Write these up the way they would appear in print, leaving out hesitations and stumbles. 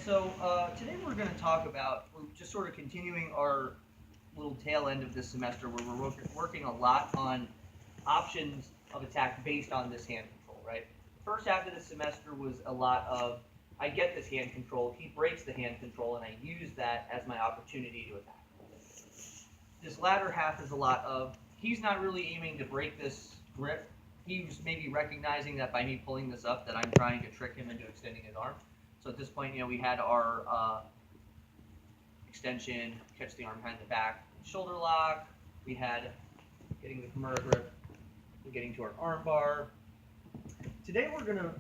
So today we're going to talk about, we're just sort of continuing our little tail end of this semester where we're working a lot on options of attack based on this hand control, right? The first half of the semester was a lot of, I get this hand control, he breaks the hand control, and I use that as my opportunity to attack. This latter half is a lot of, he's not really aiming to break this grip. He's maybe recognizing that by me pulling this up that I'm trying to trick him into extending his arm. So at this point, we had our extension, catch the arm behind the back, shoulder lock. We had getting the Kimura grip, and getting to our arm bar. Today we're going to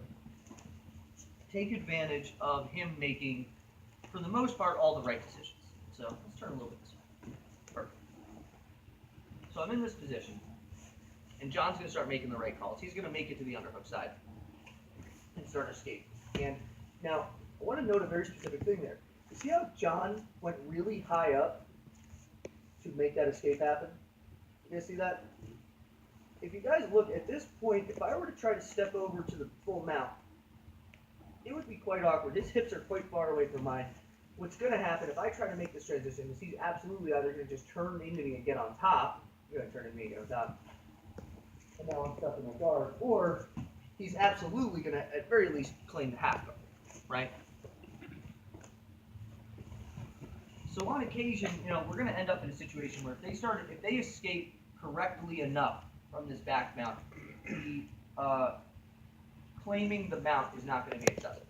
take advantage of him making, for the most part, all the right decisions. So let's turn a little bit this way. Perfect. So I'm in this position, and John's going to start making the right calls. He's going to make it to the underhook side and start escape. And now, I want to note a very specific thing there. You see how John went really high up to make that escape happen? You guys see that? If you guys look at this point, if I were to try to step over to the full mount, it would be quite awkward. His hips are quite far away from mine. What's going to happen if I try to make this transition is he's absolutely either going to just turn into me and get on top. He's going to turn into me and get on top. And now I'm stuck in my guard. Or he's absolutely going to, at very least, claim the half guard, right? So on occasion, we're going to end up in a situation where if they escape correctly enough from this back mount, the claiming the mount is not going to be accessible.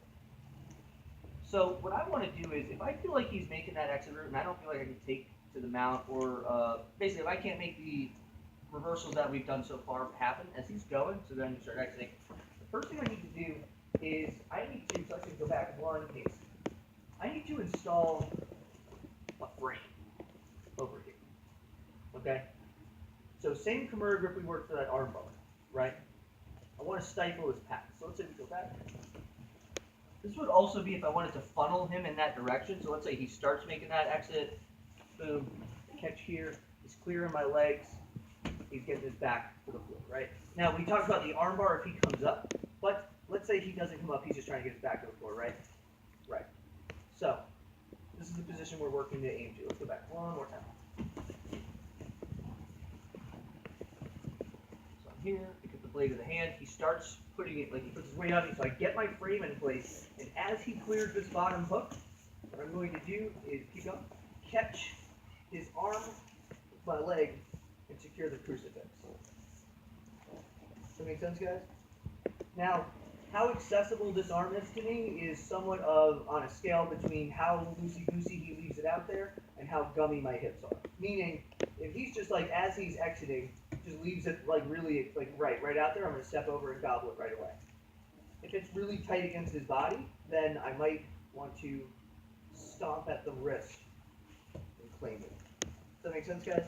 So what I want to do is, if I feel like he's making that exit route and I don't feel like I can take to the mount, or basically if I can't make the reversals that we've done so far happen as he's going, so then you start exiting, the first thing I need to do is I need to, so I can go back one case, I need to install a frame over here, okay? So same Kimura grip we worked for that arm bar, right? I want to stifle his path. So let's say we go back. This would also be if I wanted to funnel him in that direction. So let's say he starts making that exit, boom, catch here, he's clearing my legs, he's getting his back to the floor, right? Now we talked about the arm bar if he comes up, but let's say he doesn't come up, he's just trying to get his back to the floor, right? Right. So this is the position we're working to aim to. Let's go back one more time. So I'm here, pick up the blade of the hand. He starts putting it, like he puts his weight on me, so I get my frame in place. And as he clears this bottom hook, what I'm going to do is pick up, catch his arm with my leg, and secure the crucifix. Does that make sense, guys? Now, how accessible this arm is to me is somewhat of on a scale between how loosey-goosey he leaves it out there and how gummy my hips are. Meaning, if he's just like, as he's exiting, just leaves it like really like right out there, I'm going to step over and gobble it right away. If it's really tight against his body, then I might want to stomp at the wrist and claim it. Does that make sense, guys?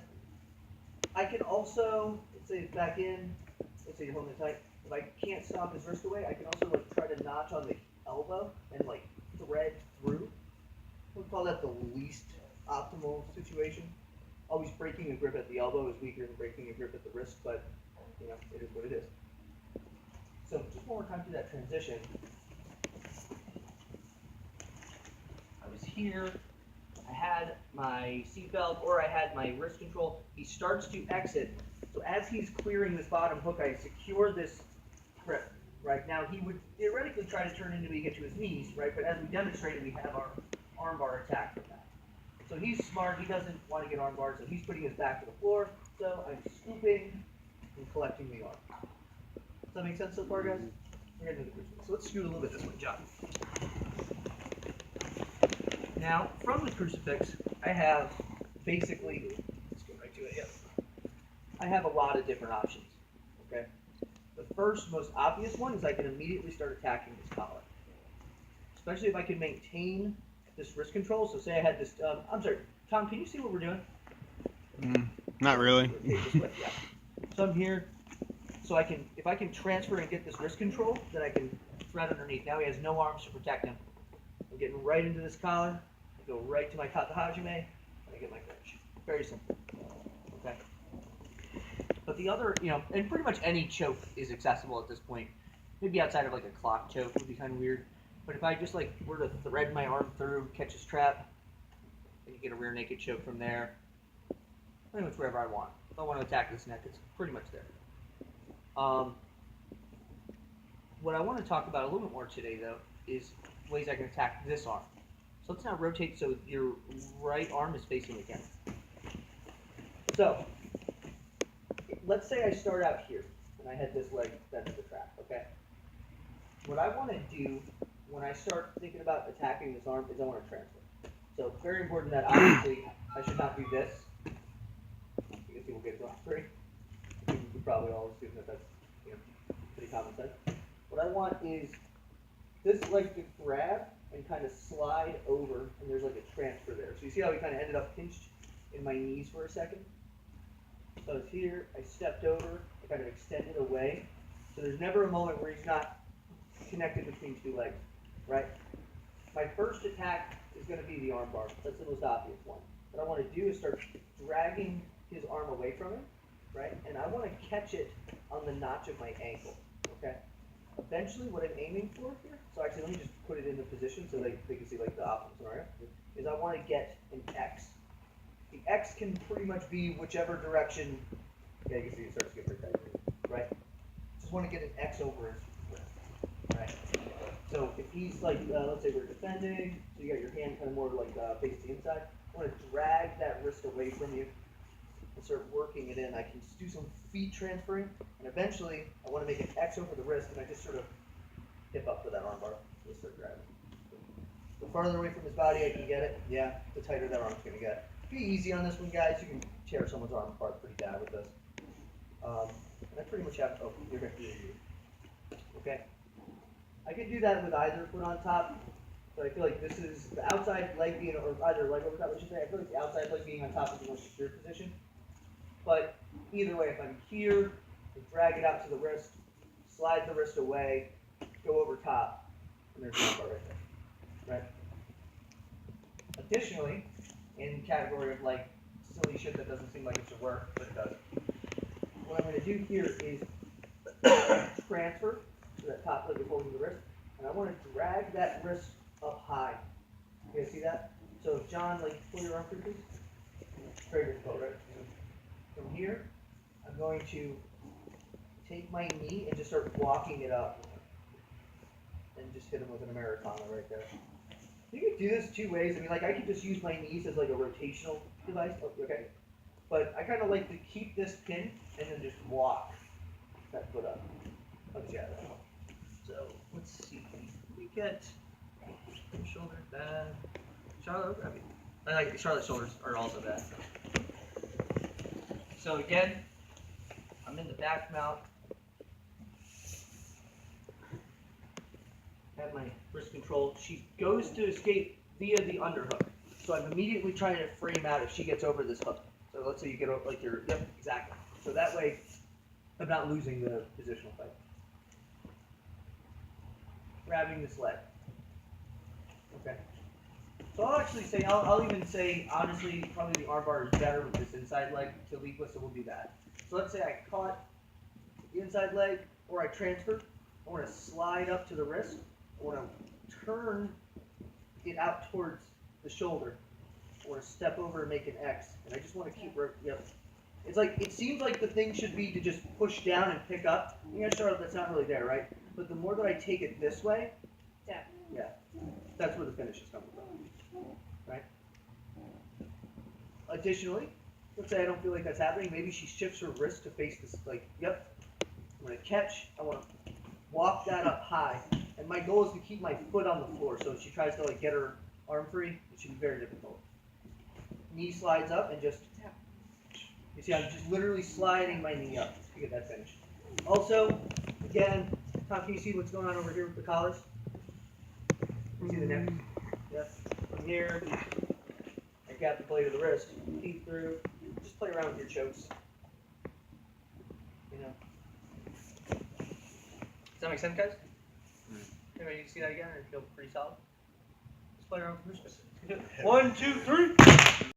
I can also, let's say it's back in, let's say you're holding it tight. If I can't stomp his wrist away, I can also like try to notch on the elbow and like thread through. We'll call that the least optimal situation. Always breaking a grip at the elbow is weaker than breaking a grip at the wrist, but it is what it is. So just one more time through that transition. I was here, I had my seatbelt, or I had my wrist control. He starts to exit. So as he's clearing this bottom hook, I secure this grip. Right now, he would theoretically try to turn into me, get to his knees, right? But as we demonstrated, we have our armbar attack from that. So he's smart. He doesn't want to get armbarred, so he's putting his back to the floor. So I'm scooping and collecting the arm. Does that make sense so far, guys? We're getting to the crucifix. So let's scoot a little bit this way, John. Now, from the crucifix, I have basically, let's go right to it, yep. I have a lot of different options, okay? The first, most obvious one is I can immediately start attacking this collar. Especially if I can maintain this wrist control. So say I had this, I'm sorry, Tom, can you see what we're doing? Not really. Okay, this way, yeah. So I'm here, so if I can transfer and get this wrist control, then I can thread underneath. Now he has no arms to protect him. I'm getting right into this collar, I go right to my kata hajime, and I get my clinch. Very simple, okay? But the other, and pretty much any choke is accessible at this point. Maybe outside of like a clock choke would be kind of weird. But if I just like were to thread my arm through, catch his trap, and get a rear naked choke from there, pretty much wherever I want. If I want to attack this neck, it's pretty much there. What I want to talk about a little bit more today, though, is ways I can attack this arm. So let's now rotate so your right arm is facing the camera. So, let's say I start out here, and I had this leg bent to the trap, okay? What I want to do when I start thinking about attacking this arm is I want to transfer. So, very important that obviously I should not do this, because people get drawn free. You probably all assume that that's pretty common sense. What I want is this leg to grab and kind of slide over, and there's like a transfer there. So you see how we kind of ended up pinched in my knees for a second? So it's here, I stepped over, I kind of extended away. So there's never a moment where he's not connected between two legs, right? My first attack is going to be the arm bar. That's the most obvious one. What I want to do is start dragging his arm away from him, right? And I want to catch it on the notch of my ankle, okay? Eventually, what I'm aiming for here, so actually let me just put it in the position so they can see like the opposite scenario, is I want to get an X. The X can pretty much be whichever direction, yeah, you can see it starts to get pretty tight, right? Just want to get an X over his wrist, right? So if he's like, let's say we're defending, so you got your hand kind of more like face the inside, I want to drag that wrist away from you and start working it in. I can do some feet transferring, and eventually I want to make an X over the wrist, and I just sort of hip up for that arm bar. Just start grabbing. The farther away from his body I can get it, yeah, the tighter that arm's going to get. Be easy on this one, guys. You can tear someone's arm apart pretty bad with this. And I pretty much have, oh, you're going to do it. Okay. I could do that with either foot on top, but I feel like this is the outside leg being, or either leg over top, I should say. I feel like the outside leg being on top is the most secure position. But either way, if I'm here, I drag it out to the wrist, slide the wrist away, go over top, and there's one bar right there. Right? Additionally, in the category of like silly shit that doesn't seem like it should work, but it does. What I'm going to do here is transfer to that top leg before the wrist, and I want to drag that wrist up high. You guys see that? So if John, like, pull your arm through, please. Very difficult, right? From here, I'm going to take my knee and just start walking it up, and just hit him with an Americana right there. You could do this two ways. I mean, like, I could just use my knees as like a rotational device, okay? But I kind of like to keep this pin and then just walk that foot up. Let's see how that helps. So let's see. We get shoulder bad. Charlotte, I mean, I like Charlotte's shoulders are also bad. So again, I'm in the back mount. Have my wrist control. She goes to escape via the underhook. So I'm immediately trying to frame out if she gets over this hook. So let's say you get over, like your, yep, exactly. So that way, I'm not losing the positional fight. Grabbing this leg. Okay. So I'll actually say, I'll even say, honestly, probably the arm bar is better with this inside leg to lead with, so we'll do that. So let's say I caught the inside leg, or I transfer. I want to slide up to the wrist. I want to turn it out towards the shoulder. I want to step over and make an X. And I just want to keep, yep. It's like, it seems like the thing should be to just push down and pick up. You know, Charlotte, that's not really there, right? But the more that I take it this way, yeah, that's where the finish is coming from, right? Additionally, let's say I don't feel like that's happening. Maybe she shifts her wrist to face this, like, yep. I'm going to catch. I want to walk that up high. And my goal is to keep my foot on the floor. So if she tries to like get her arm free, it should be very difficult. Knee slides up and just, you see, I'm just literally sliding my knee up to get that finish. Also, again, Tom, can you see what's going on over here with the collars? You see the neck? Yes. From here, I got the blade of the wrist, teeth through. Just play around with your chokes. You know. Does that make sense, guys? Anyway, you can see that again and feel pretty solid. Let's play around with the wrist. 1, 2, 3.